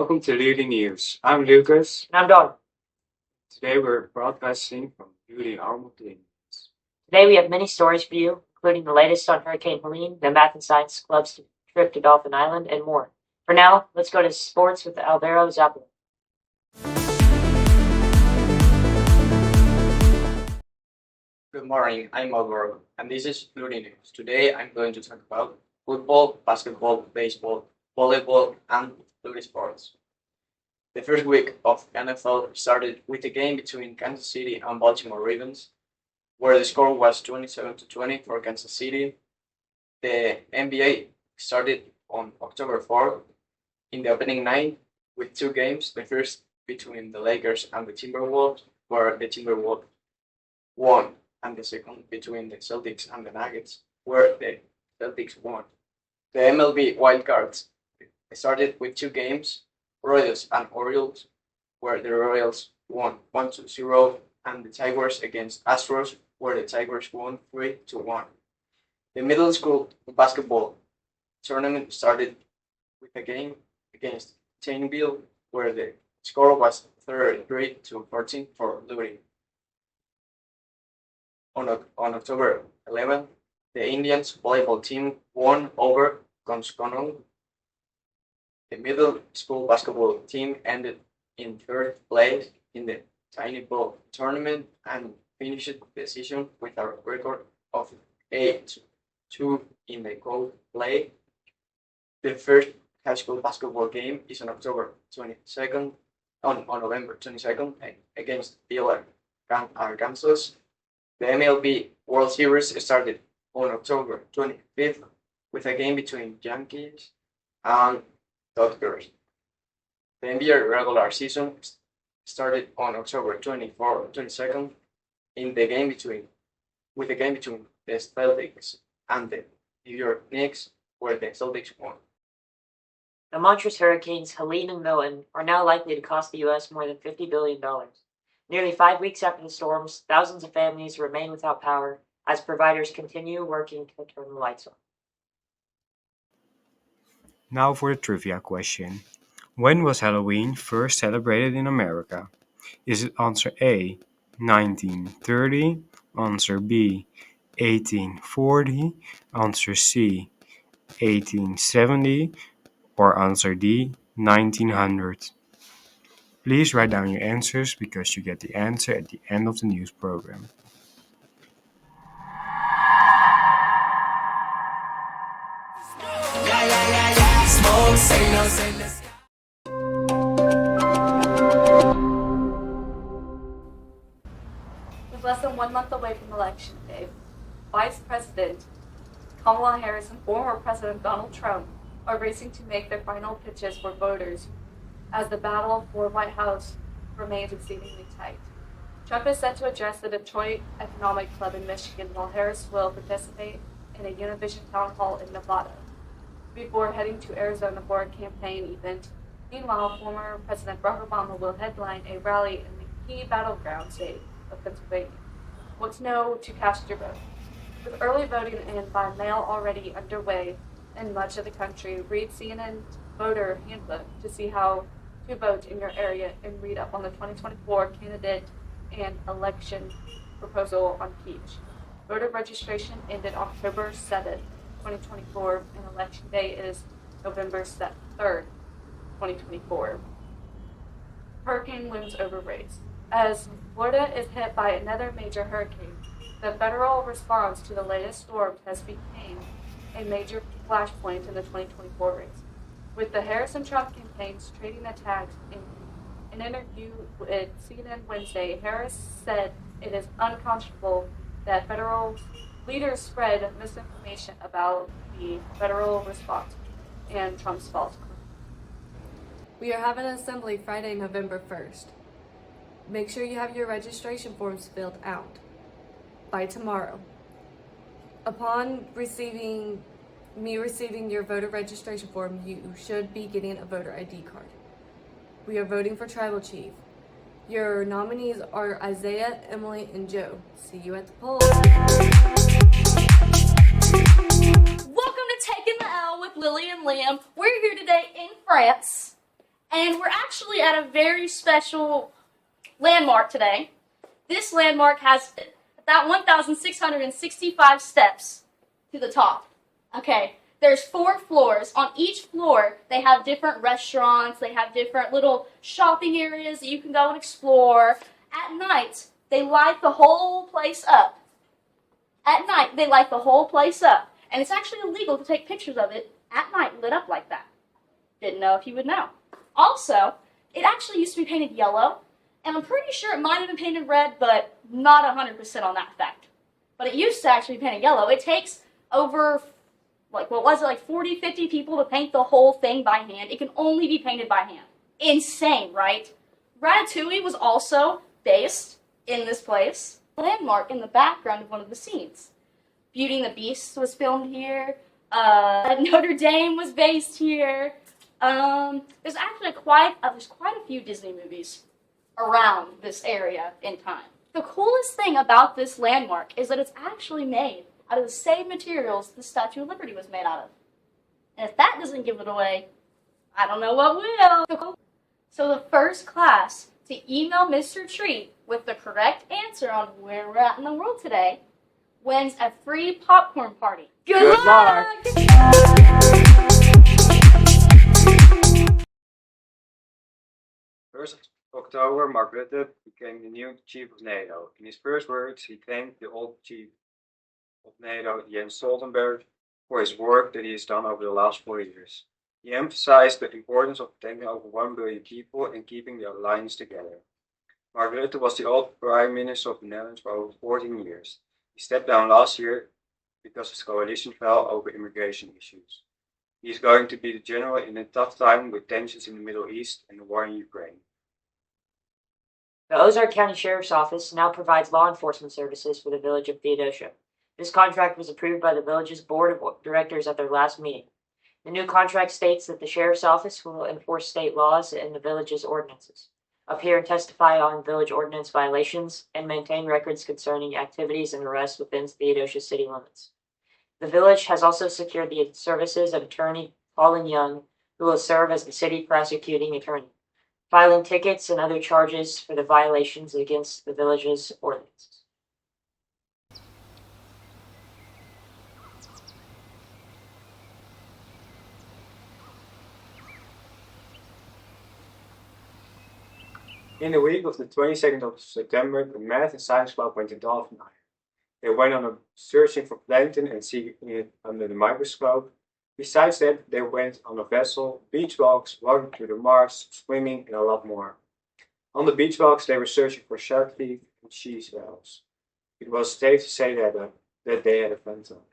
Welcome to Lutie News. I'm Lucas. And I'm Don. Today we're broadcasting from Lutie Armstrong. Today we have many stories for you, including the latest on Hurricane Helene, the Math and Science Club's trip to Dolphin Island, and more. For now, let's go to sports with Alvaro Zappa. Good morning, I'm Alvaro, and this is Lutie News. Today I'm going to talk about football, basketball, baseball, volleyball, and Lutie sports. The first week of NFL started with a game between Kansas City and Baltimore Ravens, where the score was 27-20 for Kansas City. The NBA started on October 4th in the opening night with two games. The first between the Lakers and the Timberwolves, where the Timberwolves won, and the second between the Celtics and the Nuggets, where the Celtics won. The MLB wildcards started with two games, Royals and Orioles, where the Royals won 1-0, and the Tigers against Astros, where the Tigers won 3-1. The middle school basketball tournament started with a game against Tainville, where the score was 33-14 for Lutie. On October 11th, the Indians volleyball team won over Consconon. The middle school basketball team ended in third place in the tiny ball tournament and finished the season with a record of 8-2 in the co-play. The first high school basketball game is on November 22nd against Baylor, Arkansas. The MLB World Series started on October 25th with a game between Yankees and Dodgers. The NBA regular season started on October 22nd with a game between the Celtics and the New York Knicks, where the Celtics won. The monstrous hurricanes Helene and Milton are now likely to cost the U.S. more than $50 billion. Nearly 5 weeks after the storms, thousands of families remain without power as providers continue working to turn the lights on. Now for the trivia question. When was Halloween first celebrated in America? Is it answer A, 1930, answer B, 1840, answer C, 1870, or answer D, 1900? Please write down your answers because you get the answer at the end of the news program. With less than 1 month away from Election Day, Vice President Kamala Harris and former President Donald Trump are racing to make their final pitches for voters as the battle for White House remains exceedingly tight. Trump is set to address the Detroit Economic Club in Michigan, while Harris will participate in a Univision town hall in Nevada before heading to Arizona for a campaign event. Meanwhile, former President Barack Obama will headline a rally in the key battleground state of Pennsylvania. What to know to cast your vote? With early voting and by mail already underway in much of the country, read CNN's voter handbook to see how to vote in your area and read up on the 2024 candidate and election proposal on Peach. Voter registration ended October 7th, 2024, and election day is November 3rd, 2024. Hurricane looms over race. As Florida is hit by another major hurricane, the federal response to the latest storm has become a major flashpoint in the 2024 race. With the Harris and Trump campaigns trading attacks, in an interview with CNN Wednesday, Harris said it is unconscionable that federal leaders spread misinformation about the federal response and Trump's false claim. We are having an assembly Friday, November 1st. Make sure you have your registration forms filled out by tomorrow. Upon receiving your voter registration form, you should be getting a voter ID card. We are voting for tribal chief. Your nominees are Isaiah, Emily, and Joe. See you at the polls. Welcome to Taking the L with Lily and Liam. We're here today in France, And we're actually at a very special landmark today. This landmark has about 1,665 steps to the top. Okay, there's 4 floors. On each floor, they have different restaurants, they have different little shopping areas that you can go and explore. At night, they light the whole place up. At night, they light the whole place up. And it's actually illegal to take pictures of it at night lit up like that. Didn't know if you would know. Also, it actually used to be painted yellow, and I'm pretty sure it might have been painted red, but not 100% on that fact. But it used to actually be painted yellow. It takes over, like 40, 50 people to paint the whole thing by hand. It can only be painted by hand. Insane, right? Ratatouille was also based in this place. Landmark in the background of one of the scenes. Beauty and the Beast was filmed here. Notre Dame was based here. There's actually quite a few Disney movies around this area in time. The coolest thing about this landmark is that it's actually made out of the same materials the Statue of Liberty was made out of. And if that doesn't give it away, I don't know what will. So the first class to email Mr. Treat with the correct answer on where we're at in the world today wins a free popcorn party. Good luck! First of October, Mark Rutte became the new chief of NATO. In his first words, he thanked the old chief of NATO, Jens Stoltenberg, for his work that he has done over the last 4 years. He emphasized the importance of protecting over 1 billion people and keeping the alliance together. Mark Rutte was the old Prime Minister of the Netherlands for over 14 years. He stepped down last year because his coalition fell over immigration issues. He is going to be the general in a tough time with tensions in the Middle East and the war in Ukraine. The Ozark County Sheriff's Office now provides law enforcement services for the village of Theodosia. This contract was approved by the village's board of directors at their last meeting. The new contract states that the Sheriff's Office will enforce state laws and the village's ordinances, appear and testify on village ordinance violations, and maintain records concerning activities and arrests within Theodosia city limits. The village has also secured the services of attorney Colin Young, who will serve as the city prosecuting attorney, filing tickets and other charges for the violations against the village's ordinances. In the week of the 22nd of September, the Math and Science Club went to Dolphin Island. They went on a searching for plankton and seeing it under the microscope. Besides that, they went on a vessel, beach walks, walking through the marsh, swimming, and a lot more. On the beach walks, they were searching for shark teeth and cheese whales. It was safe to say that they had a fun time.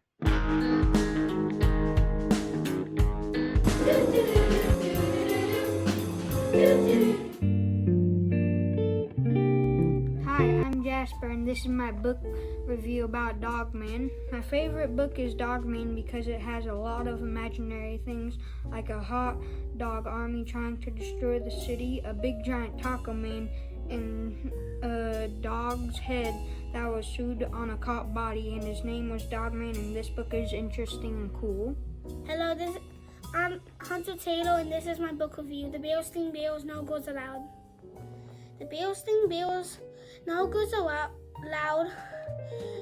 Hi, I'm Jasper, and this is my book review about Dogman. My favorite book is Dogman because it has a lot of imaginary things like a hot dog army trying to destroy the city, a big giant taco man, and a dog's head that was sewed on a cop body, and his name was Dogman, and this book is interesting and cool. Hello, I'm Hunter Taylor, and this is my book review. The Bears sting bears, no goods allowed. The Bears sting bears, no goods allowed.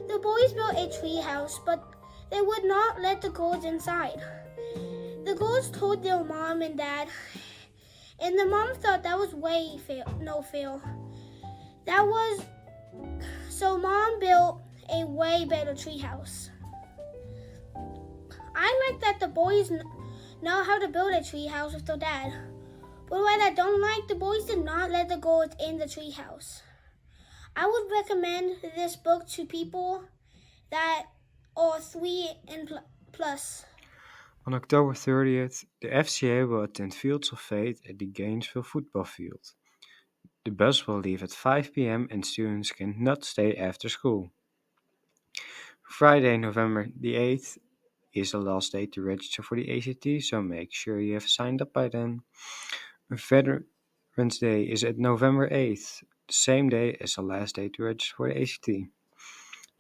The boys built a tree house, but they would not let the girls inside. The girls told their mom and dad, and the mom thought that was no fair. So mom built a way better tree house. I like that the boys know how to build a tree house with their dad. But what I don't like, the boys did not let the girls in the tree house. I would recommend this book to people that are 3 and plus. On October 30th, the FCA will attend Fields of Fate at the Gainesville football field. The bus will leave at 5 p.m. and students cannot stay after school. Friday, November the 8th is the last day to register for the ACT, so make sure you have signed up by then. Veterans Day is at November 8th, the same day as the last day to register for the ACT.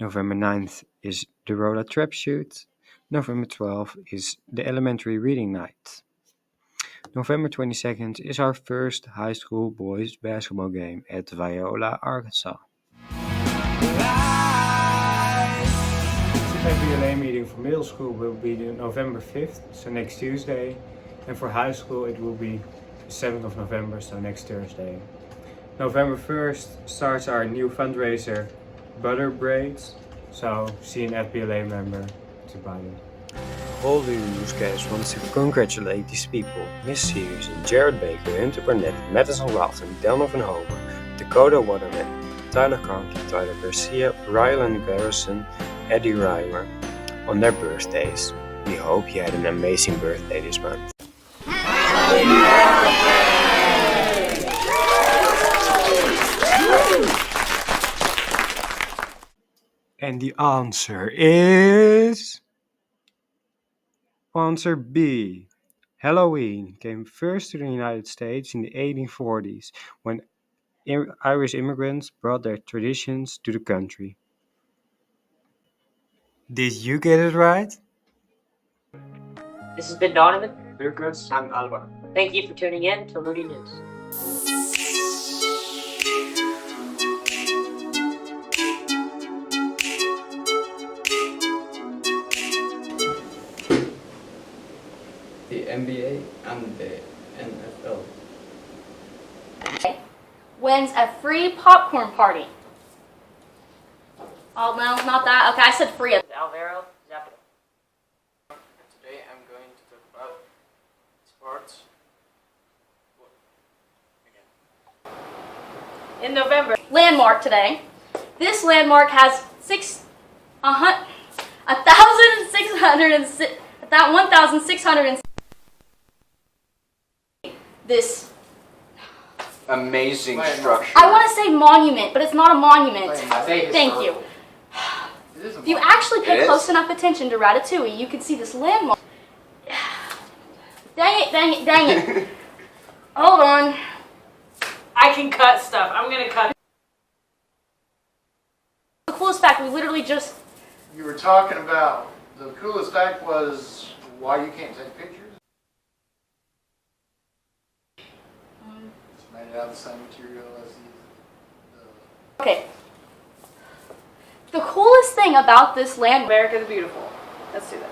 November 9th is the Rolla Trap Shoot. November 12th is the Elementary Reading Night. November 22nd is our first high school boys basketball game at Viola, Arkansas. The FBLA meeting for middle school will be November 5th, so next Tuesday. And for high school it will be 7th of November, so next Thursday. November 1st starts our new fundraiser, Butter Braids. So see an FBLA member to buy them. All the newscast wants to congratulate these people: Miss Sears, Jared Baker, Hunter Burnett, Madison Walton, Delno van Hoven, Dakota Waterman, Tyler Conkey, Tyler Garcia, Rylan Garrison, Eddie Reimer on their birthdays. We hope you had an amazing birthday this month. And the answer is... Answer B. Halloween came first to the United States in the 1840s when Irish immigrants brought their traditions to the country. Did you get it right? This has been Donovan. Lucas and Alvaro. Thank you for tuning in to Lutie News. The NBA and the NFL. Wins a free popcorn party. Oh, no, not that. Okay, I said free. Alvaro Zapata. Today I'm going to talk about sports. In November. Landmark today. This landmark has 1,600. This. Amazing structure. I want to say monument, but it's not a monument. Thank you. If you actually pay close enough attention to Ratatouille, you can see this landmark. Dang it. Hold on. I can cut stuff. I'm gonna cut. The coolest fact, we literally just... You were talking about, the coolest fact was why you can't take pictures? It's made out of the same material as the... Okay. The coolest thing about this land... America the Beautiful. Let's do that.